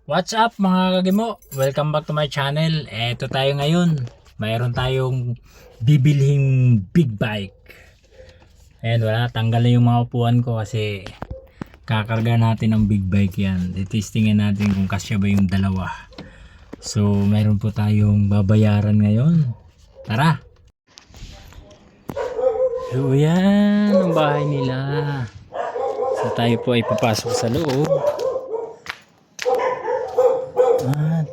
What's up mga kagimo? Welcome back to my channel. Eto tayo ngayon. Mayroon tayong bibilhing big bike. Ayan, wala. Tanggal na yung mga upuan ko kasi kakarga natin ang big bike yan. Testingin natin kung kasya ba yung dalawa. So, mayroon po tayong babayaran ngayon. Tara! So, yan ang bahay nila. So, tayo po ay papasok sa loob. At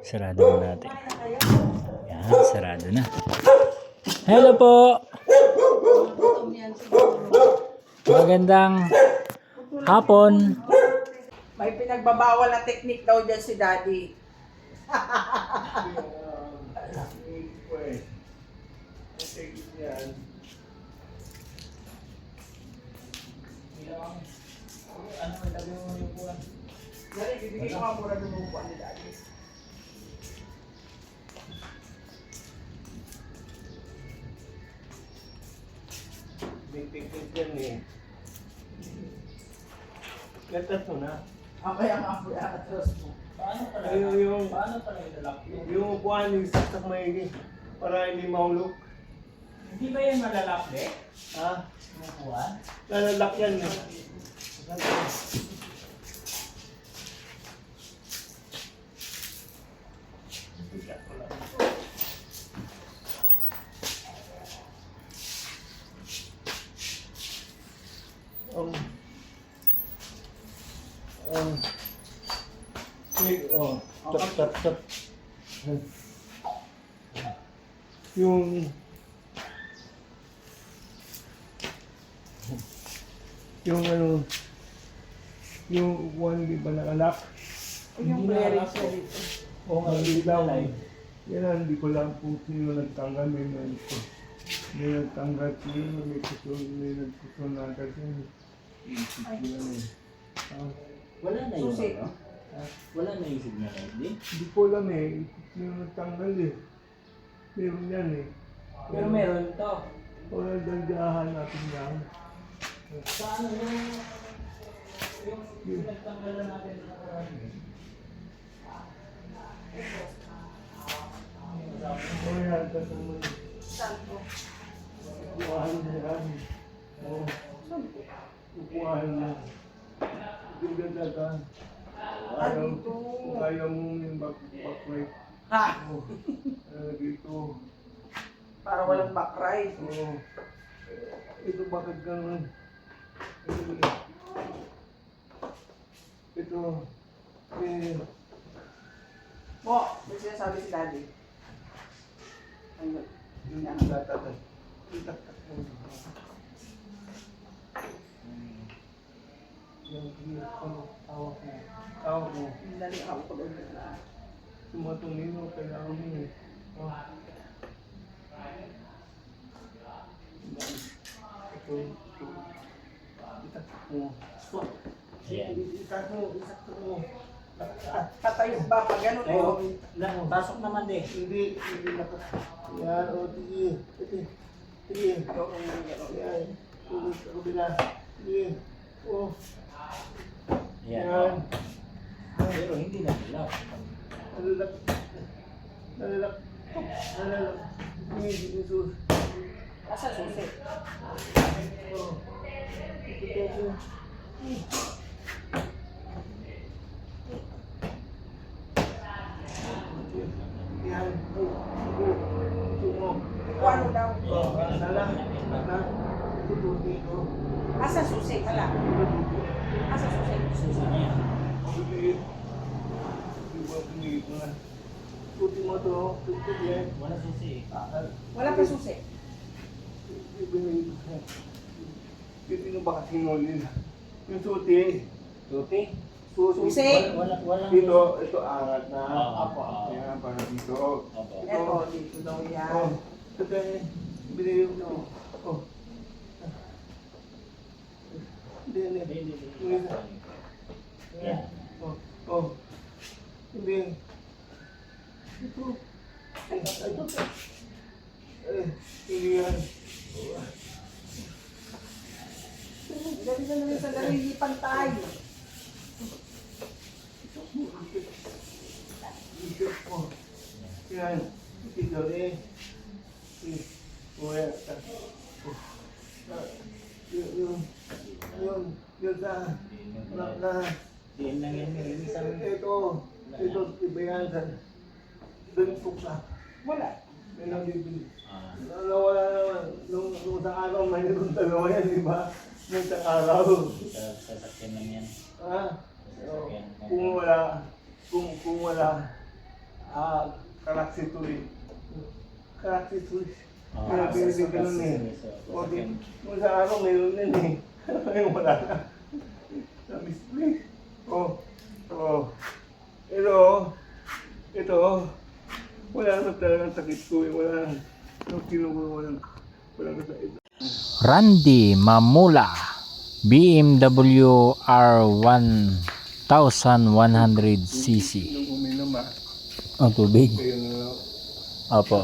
sarado na natin. Yan, sarado na. Hello po! Magandang hapon. May pinagbabawal na technique daw dyan si Daddy. Daddy, bibigyan ko nga mura ng upuan ni Daddy. May picnic yan eh. Gatas mo na. Ako yung mga atros mo. Paano pala yung ilalak yun? yung upuan yung saksak maigi para hindi mahulog. Hindi ba yan malalak Ha? yung upuan? Lalak yan eh. Tap. Yung ano, yung upuan di ba nakalak? Yung bearing siya dito. Oo nga, hindi lang. Yan ang hindi ko lang kung sino nagtanggal. May nagtanggal sino, may nagkusunagal sino. Wala na yung Susi. ano? Wala na yung signal ID? Hindi ko alam eh, sino nagtanggal eh. Meron yan eh. Pero meron to. Wala dandahan natin yan. Saan yung pinagtanggalan natin sa karami? O yan, kasama yun. Saan po? Upuan na yan. Oo. Upuan na. Yung ganda ka. Dito. Kung kaya mo yung backlight. Ha? Dito. Para walang back ride. Oo. Ito bakit ganun? Ito. Mo, may sinasabi si Daddy. Ano? Yung tatat. Yung tatat mo. Yung tawag mo. Tawag mo. Dali ako ko doon na. Tumatungin mo, kailangan mo eh. Ito. Itakot mo. Ayan. Itakot mo. Itakot mo. Patayo ba pag gano'n Oo. Pasok naman din. Hindi nakat. Yan, o, sige. Sige. Yan. Tulis sa kabila. Sige. O. Ayan. Yan. Pero hindi na dilaw. Nalalak. Nalalak. Nalalak. Hindi sus. Asa susi? O. Ito. Yan. Ito mo. Ano daw? O, nalalak. Nalalak. Ito dito. Asa susi? Wala. Asa susi? Susi niya. Tutuin. Diba tumigit mo na. Tuti mo to. Tuti yan. Wala susi. Wala pa susi. Sino ba kasing nolin? Yung suti. Suti? Susi. Wala. Dito, ito angat na. Apo. Yan, para dito. Opo. Eto, dito daw Oh, yan. ito yan. Binili mo. Oh. Hindi. Yan. Oh. Hindi. Ito. Hindi yan. Dali, sandali, hindi pantay. Ikot po. Yan. Ito eh. Kuya. Yun sa Diyan lang yan. ito iba yan sa bintok sa Wala. may nabibili. Nawala naman. Nung sa araw, mayroon dalawa yan, di ba? Nung sa araw. Sasakyan lang yan. Kung wala, karaksituloy. Karaksituloy. Kaya pinili ka nun eh. Kung sa araw, mayroon din eh. Ngayon wala na. Sa misplay. Ito, wala na talagang sakit ko eh. Wala na. Walang kasakit. Randy Mamula BMW R1100cc. Nung uminom Ang tubig. kayo na Opo.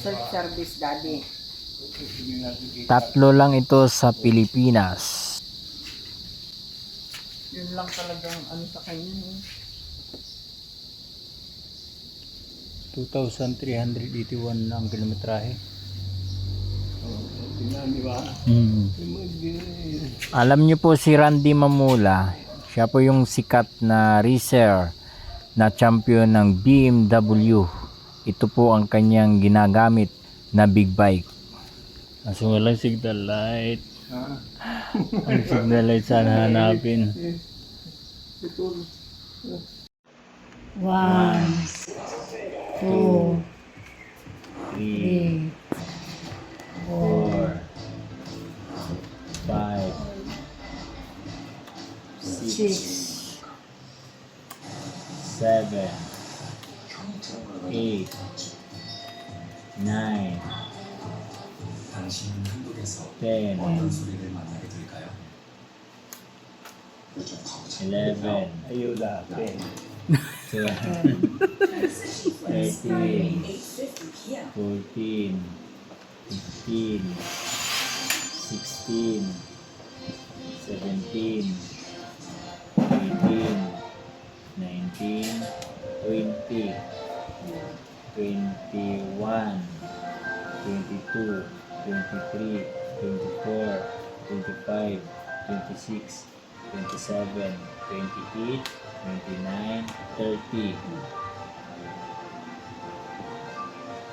Self-service, daddy. hindi natin kita. Tatlo lang ito sa Pilipinas. Yun lang talagang ano sa kanya. No? 2,381 ang kilometrahe. Tingnan, di ba? Alam niyo po si Randy Mamula, siya po yung sikat na racer na champion ng BMW. Ito po ang kanyang ginagamit na big bike. Kaso walang signal light. Ang signal light sana hanapin. Ito. 1, 2, 3, 3, 4, 5, 6, 7, 8, 9, 10, 11, Ayaw dati. 12, 13, 14, 15, 16, 17, 18, 19, 20, 21, 22, 23, 24, 25, 26, 27, 28, 29, 30,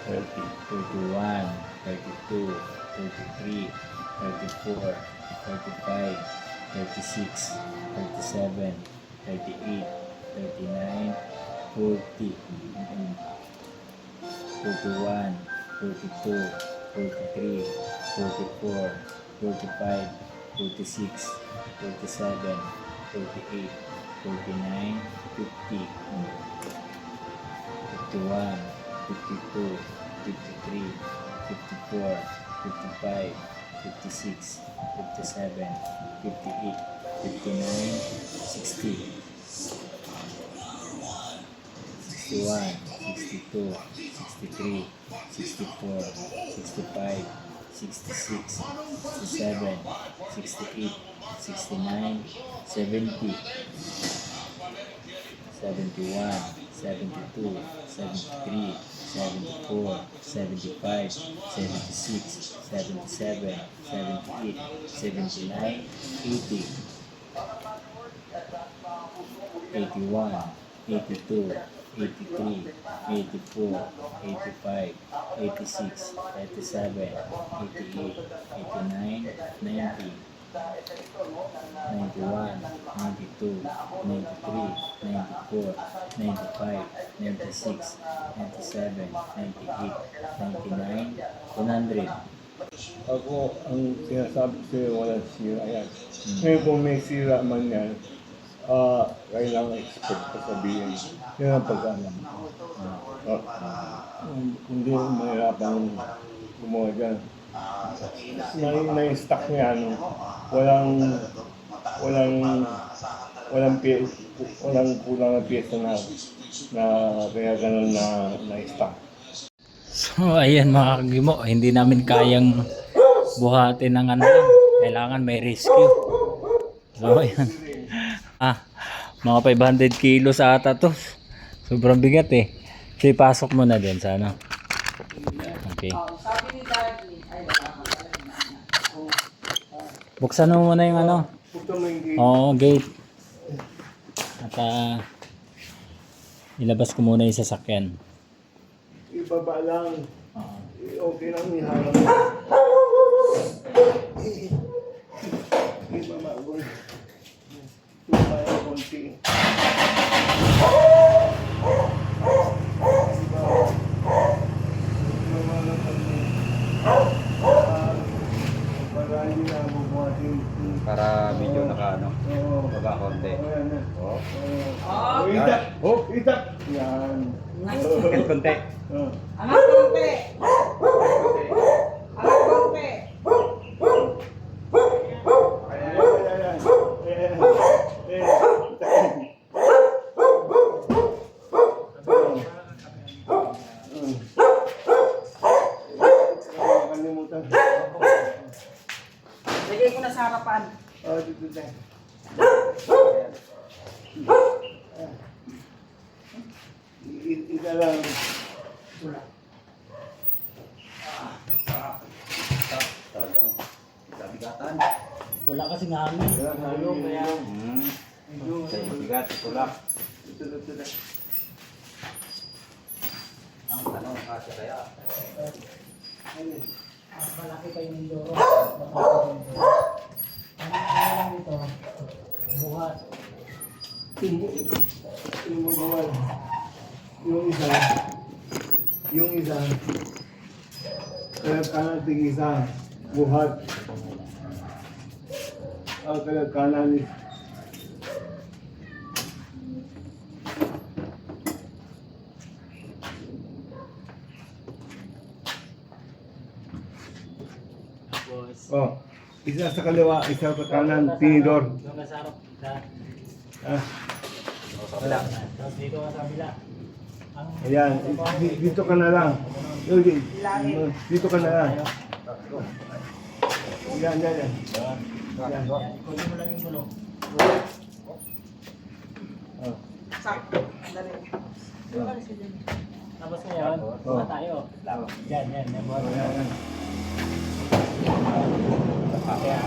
31, 32, 33, 34, 35, 36, 37, 38, 39, 40, 41, 42, 43, 44, 45, 46, 47, 48, 49, 50, 51, 52, 53, 54, 55, 56, 57, 58, 59, 60, 61, 62, 63, 64, 65, 66, 67, 68, 69, 70, 71, 72, 73, 74, 75, 76, 77, 78, 79, 80, 81, 82, 83, 84, 85, 86, 87, 88, 89, 90, 91, 92, 93, 94, 95, 96, 97, 98, 99, 100. Ako, ang sinasabi ko sa'yo, walang sira yan. Ngayon kung may sira man yan, kailangan expect pa sabihin. Yan ang pag-alam. Hindi mahirapan gumawa dyan. Na-stock niya, walang kulang na piyesa na kaya ganun na-stock. So ayan mga kagimo, hindi namin kayang buhatin ng ano, kailangan may rescue. So, ayan. Mga 500 kilos ata to. Sobrang bigat eh. So, ipasok mo na din sa ano. Okay. Sabi ni Daddy, ay wala ka pala. Buksan mo muna yung ano. Buksan mo yung gate. Oo, gate. At ilabas ko muna yung sasakyan. Ibaba lang. Okay lang iharap. Ibaba ko. Ibaba yung konti. Ibaba lang konti. Para hindi na bubuhatin. Para medyo naka ano, Oo. baba konti. Ayan na. Oh. Oh, itap! Oh, itap! Yan. Sakit konti. Oh. Anak konti! Anak konti! Ayan, ayan, ayan. Ayan. Nakalimutan. Lagay ko na sa harapan. Oh, dito tayo. Isa lang. Talagang sabigatan. Wala kasi nga hangin. Kaya. Sa bigat, tulak. Ito. Ang ano, kasi kaya. Malaki pa yung Mindoro. Ang lang ito, buhat. Yung bawal. Yung isa. Kaya kanan ting isa. Buhat. Kaya kanan is. Tapos, Oh. Isa sa kaliwa, isa sa kanan, tinidor. yung nasa harap. Ah, Sa kabila. Tapos dito ka sa kabila. Ang ayan, dito ka na lang. Dito ka na lang. Yan. Yan. ikunin mo lang yung gulong. Oh. Sakto. Dali. Tapos ngayon, buhat tayo. Yan. Yan, buhat tayo. Ayan.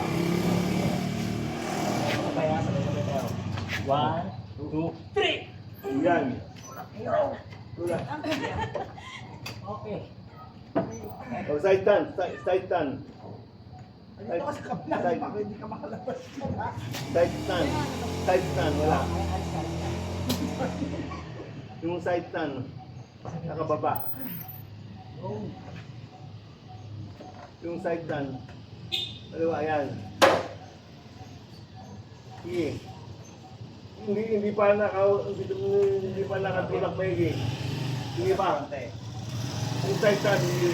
Kaya, sabay tayo. 1, 2, 3! Yan. Okay. Oh, side stand. Side stand. Dito ka sa kabila. Baka hindi ka makalabas. Side stand. Side stand. Wala. Yung side stand. Nakababa. Yung side stand. Dalawa, ayan. Sige. Hindi pa nakatulak maigi. Hindi pa. Yung side stand. Hindi.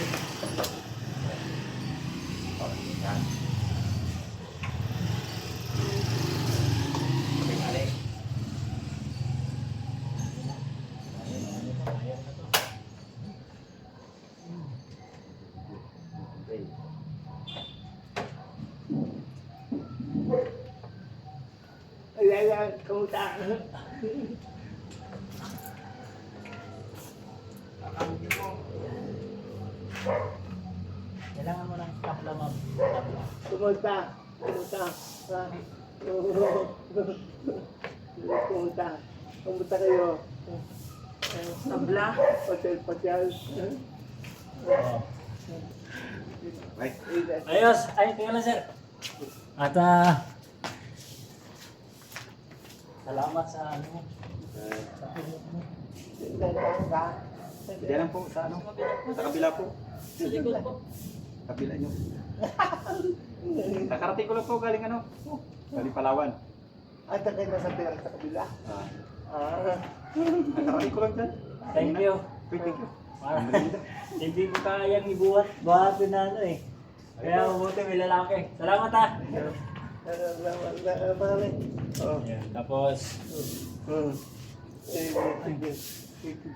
Ayan, kamusta? Kailangan mo ng kapla, ma'am. Kumunta. Kumunta. Kumunta kayo. Tabla. Pasyal. Ayos! Ay, tingnan lang, sir. At, salamat sa ano. Diyan lang po sa ano. Sa kabila po. Sa likod po. Kabila nyo. Kakarating ko lang po galing ano. Galing Palawan. Ay, takay na sa pera sa kabila. Kakarating ko lang dyan. Thank you. Thank you. Hindi ko kayang ibuhat. Buhatin na ano eh. Kaya mabuti may lalaki. Salamat ha. Oh. Ayan, tapos,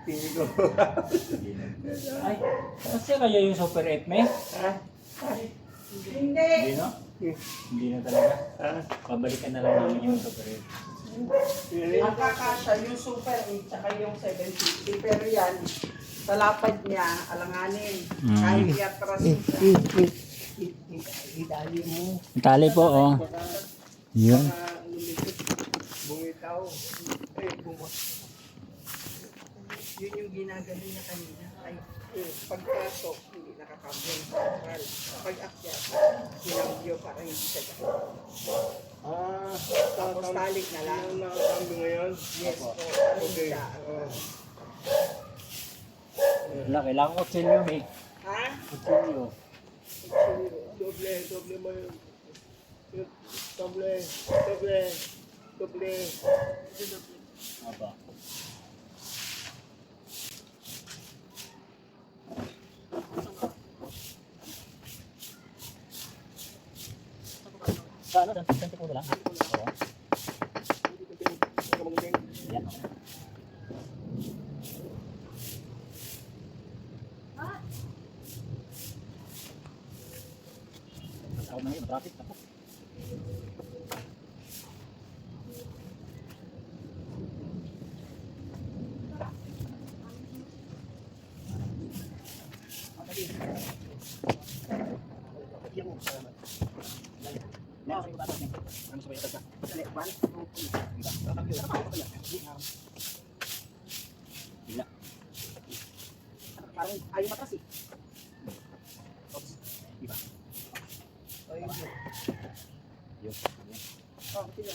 Tingin ko. ay, kasi kaya yung Super 8 me? Hindi. Hindi no? Hindi na talaga. Ah, Pabalikan na lang namin yung Super 8. yun. Ang kakasya, yung Super 8 tsaka yung 750. Pero yan, sa lapad niya, alanganin. Kahit i-atrasin siya. Idali mo. Tali po, oh. Yun. Bumitaw. Yun yung ginagaling niya kanina. Ay, pagpasok, hindi nakakambyo yung bakal. Pag-akyat, sinambyo para hindi siya gano'n. Ah, Tapos talik na lang. Yung nakakambyo ngayon? Yes po. Okay. Siya. Wala, kailangan ko kutsilyo, eh. Ha? Kutsilyo. Doble mo yun. Doble. Aba. Sa ano? Saan ko lang? Oo. Yan. Masakot na yun, traffic. Ako. Parang ayaw matras eh. Oh, sino?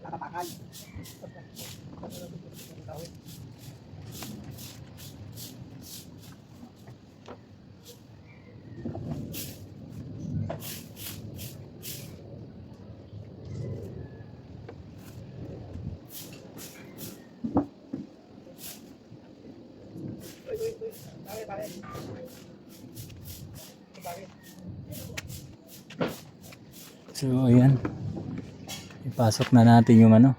Nakapakan. So, ayan. Ipasok na natin yung ano,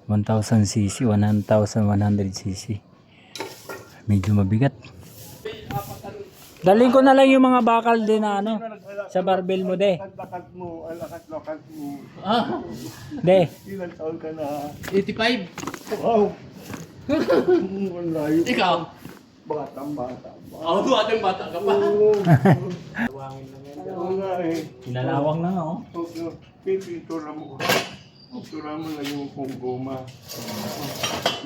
1000cc, 1100cc. Medyo mabigat. Daling ko na lang yung mga bakal din na ano, sa barbell mo, de. Lakat mo, lakat mo. Ah, De, Ilan taon ka na? 85. Wow! Ang layo. Ikaw? Bata. Ako doon ating bata ka pa. Oo nga eh. kinalawang na nga, oh. Pintura mo. Pintura mo lang yung kung goma.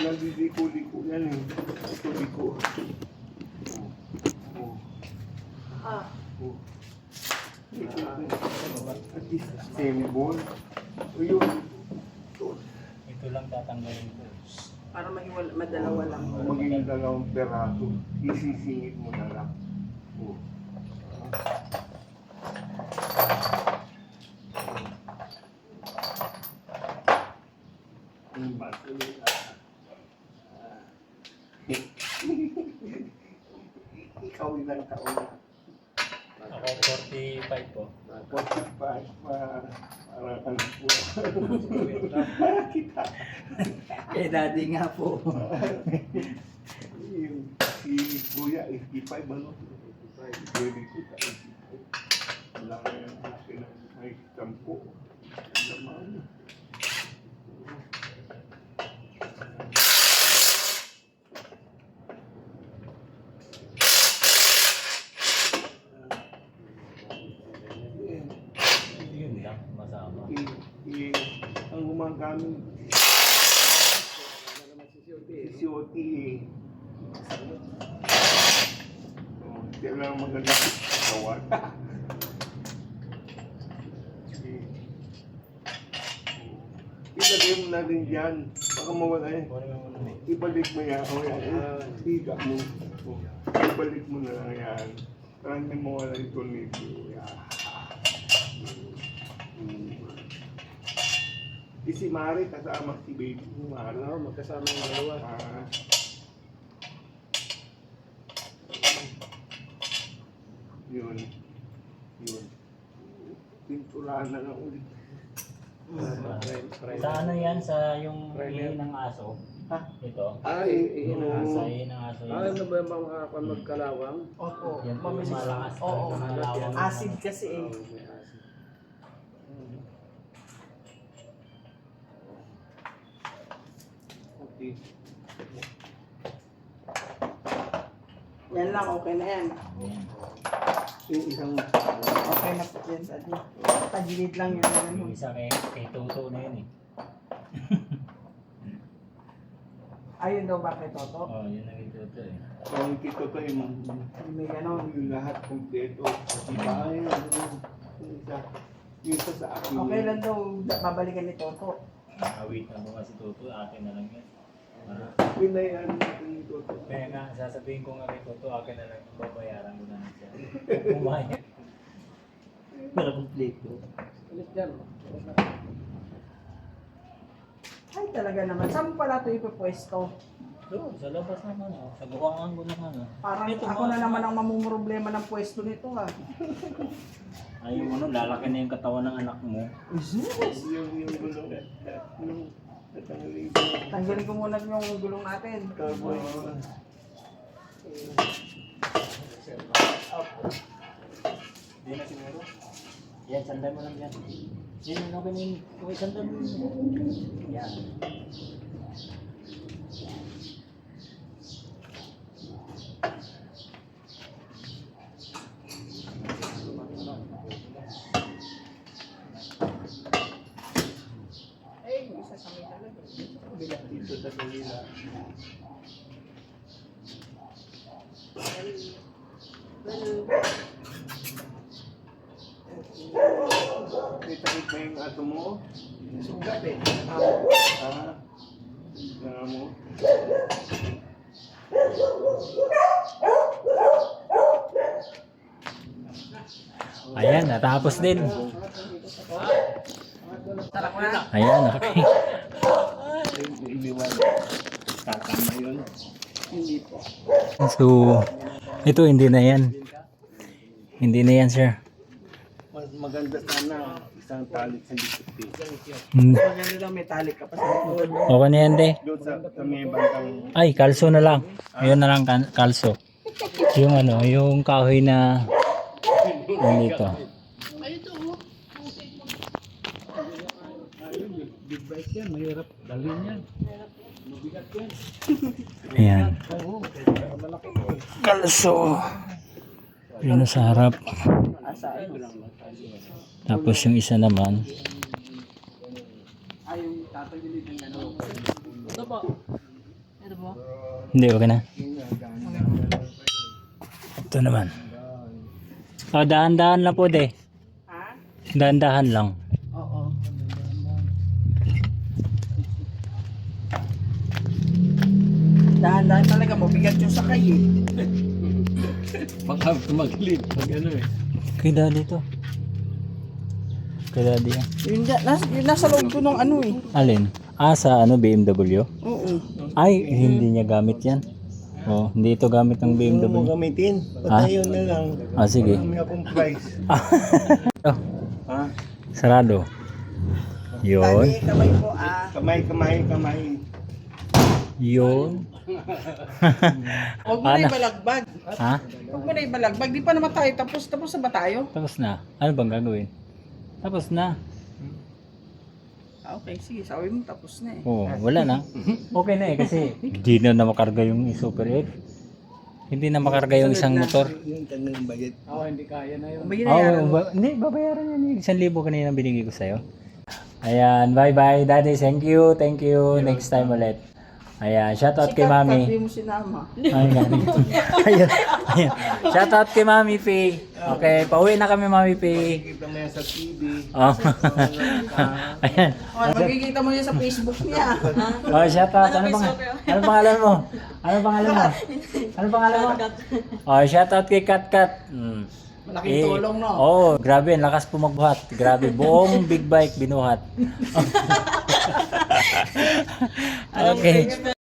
Nandidiko-liko yan eh. Liko. Ah, At least same ball. O yun. Ito lang tatanggalin ko. para madalawa lang. Maging dalawang peraso. Isisingit mo na lang. Oh. Ang baso nila. Ikaw ilang taon na. Ako 45 po. 45 parang ano po. Kita. Eh, daddy nga po. Yung si Kuya, 85 ano? 85. Very good. 85. Wala nga yung sila ay tampo. Laman. Yun lang, masama. Ang gumagamit COT kailangan maganda kawan. Ilagay mo na rin dyan. Baka mawala eh. Ibalik mo yan. O yan. Higa mo. Ibalik mo na lang yan. Para hindi mawala yung tornilyo. Yan. Si Mari kasama si baby mo, Mari. Oo, magkasama yung dalawa. Ah. Yun. Yun. Pintulaan na lang ulit. Sa ano yan? Sa yung ihi ng aso? Ha? Ito? Ay, Sa ihi ng aso ano yun. ba yung mga magkalawang? Opo. Yan po yung malakas. Oo. Malawang. Acid kasi eh. Oo, may asin. Okay. Yan lang, okay na yan. Yan. Yung isang Okay na po yan, Daddy. Tagilid lang yan. Ano. Yung isa kay Toto na yun eh. Ayun daw ba kay Toto? Oh, yun ang kay Toto eh. ang kito ko yung May ganon. yung lahat kompleto. Kasi ba yung isa. Yung isa sa akin. Okay lang daw, babalikan ni Toto. Awit na mo kasi Toto, akin na lang yan. Pinayan natin ito. Kaya nga, sasabihin ko nga kay Toto, akin na lang, babayaran ko na lang siya. Kumayan. Para kompleto. Ulit yan. Ay, talaga naman. Saan mo pala ito ipupwesto? Doon, sa labas naman, oh. Sa bukangan ko naman, oh. Parang Ito, ako na naman ang mamumroblema ng pwesto nito ha. Ay, yung ano, lalaki na yung katawan ng anak mo. Yung gulong. Yung natanggalin ko. Tanggalin ko muna yung gulong natin. Cowboy. Hindi na siguro. Yan, sandan mo lang yan. Yan, okay na yun. Okay, sandan mo yun. Yan. Eh, yung isa sa may talaga. Bilang dito sa kanila. May takip ba yung ato mo? Sugat eh. Ha? Nga mo? Ayan, natapos din. Tarak na. Ayan, okay. Yung iniwan. Tatama yun. Hindi po. So, ito hindi na yan. Hindi na yan, sir. Mas maganda sana isang talik sa likod. Hmm. Maganda daw may talik ka pa sa likod. Okay na yan, de. Doon sa may bantang Ay, kalso na lang. Ayun na lang, kalso. Yung ano, yung kahoy na nandito. Big bike yan, mahirap dalhin yan. Ayan. Kalso. Yun sa harap. Tapos yung isa naman. Ay, yung tatagilid ng ano. Ito po. Ito po. Hindi, okay na. Ito naman. Oh, dahan-dahan lang po, de. Ha? Dahan-dahan lang. Oo. Dahan-dahan talaga, mabigat yung sakay eh. Baka tumagilid, pag ano eh. Kay daddy to. Kay daddy yan. Yung nasa loob ko ng ano eh. Alin? Ah, sa ano, BMW? Oo. Ay, hindi niya gamit yan. Oh, hindi ito gamit ng mo BMW. gamitin. Ah? Patayon na lang. Ah, sige. May akong price. Oh, Ha? sarado. Yun. Tabi, kamay po ah. Kamay. Yun. Huwag mo na ibalagbag. Ha? Huwag mo na ibalagbag. Di pa naman tayo tapos. Tapos na ba tayo? Tapos na. Ano bang gagawin? Tapos na. Ah, okay, sige. Sabi mo tapos na eh. Oo, wala na. Okay na eh kasi hindi na makarga yung Super F. Hindi na makarga yung isang motor. Yung tanong bayad. Oo, hindi kaya na yun. May Oo, ginayaran mo. hindi, babayaran yan yung 1,000 kanina binigay ko sa'yo. Ayan, bye-bye daddy. Thank you. Next time ulit. Ayan, shoutout kay mami. Hindi mo sinama. Ay, galing. Ayan, ayan. Shoutout kay Mami P. Okay, pauwi na kami Mami P. Kita mo yan sa TV. Oh. Ayan. Oh, magkikita mo yan sa Facebook niya. Oh, shoutout. Ano pangalan mo? Ano pangalan mo? Oh, shoutout kay Kat Kat. Malaking tulong, no? Oo, grabe, ang lakas po magbuhat. Grabe, buong big bike binuhat. Okay.